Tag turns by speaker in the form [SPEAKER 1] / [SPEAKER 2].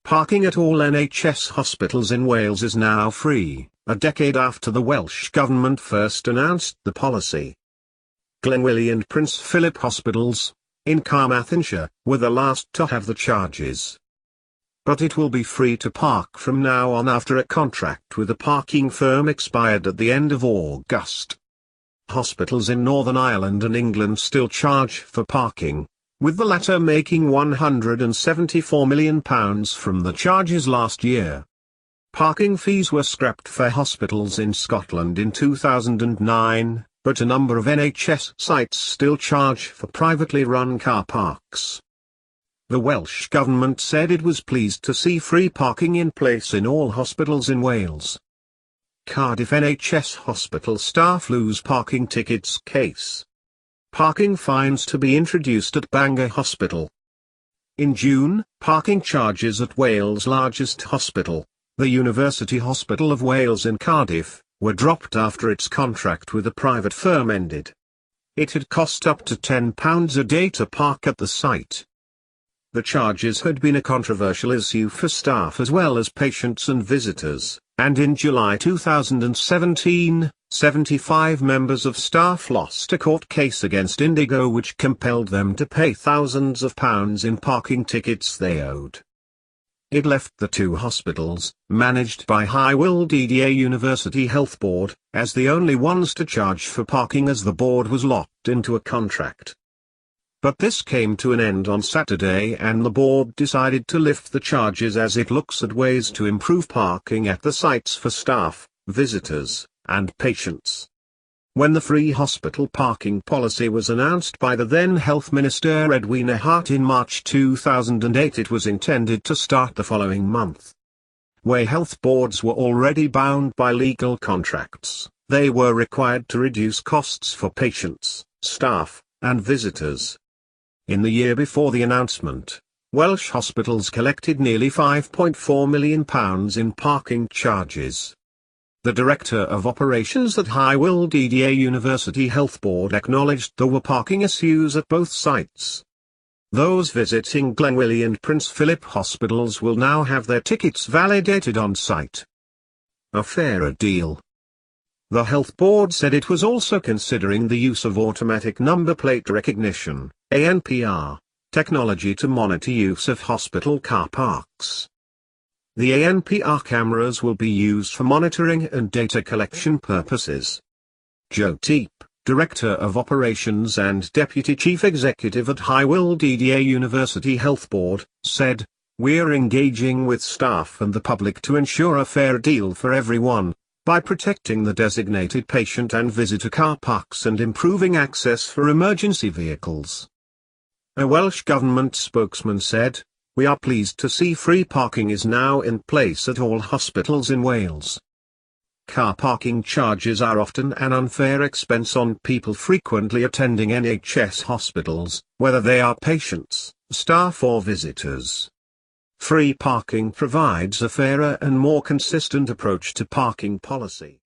[SPEAKER 1] Parking at all NHS hospitals in Wales is now free, a decade after the Welsh Government first announced the policy. Glangwili and Prince Philip hospitals, in Carmarthenshire, were the last to have the charges. But it will be free to park from now on after a contract with a parking firm expired at the end of August. Hospitals in Northern Ireland and England still charge for parking, with the latter making £174 million from the charges last year. Parking fees were scrapped for hospitals in Scotland in 2009, but a number of NHS sites still charge for privately run car parks. The Welsh Government said it was pleased to see free parking in place in all hospitals in Wales. Cardiff NHS hospital staff lose parking tickets case. Parking fines to be introduced at Bangor Hospital. In June, parking charges at Wales' largest hospital, the University Hospital of Wales in Cardiff, were dropped after its contract with a private firm ended. It had cost up to £10 a day to park at the site. The charges had been a controversial issue for staff as well as patients and visitors, and in July 2017, 75 members of staff lost a court case against Indigo which compelled them to pay thousands of pounds in parking tickets they owed. It left the two hospitals, managed by Welsh University Health Board, as the only ones to charge for parking as the board was locked into a contract. But this came to an end on Saturday and the board decided to lift the charges as it looks at ways to improve parking at the sites for staff, visitors, and patients. When the free hospital parking policy was announced by the then Health Minister Edwina Hart in March 2008, it was intended to start the following month. Where health boards were already bound by legal contracts, they were required to reduce costs for patients, staff, and visitors. In the year before the announcement, Welsh hospitals collected nearly £5.4 million in parking charges. The Director of Operations at Welsh University Health Board acknowledged there were parking issues at both sites. Those visiting Glangwili and Prince Philip hospitals will now have their tickets validated on site. A fairer deal. The Health Board said it was also considering the use of automatic number plate recognition, ANPR, technology to monitor use of hospital car parks. The ANPR cameras will be used for monitoring and data collection purposes. Joe Teep, Director of Operations and Deputy Chief Executive at Welsh University Health Board, said, "We're engaging with staff and the public to ensure a fair deal for everyone, by protecting the designated patient and visitor car parks and improving access for emergency vehicles." A Welsh Government spokesman said, "We are pleased to see free parking is now in place at all hospitals in Wales. Car parking charges are often an unfair expense on people frequently attending NHS hospitals, whether they are patients, staff or visitors. Free parking provides a fairer and more consistent approach to parking policy."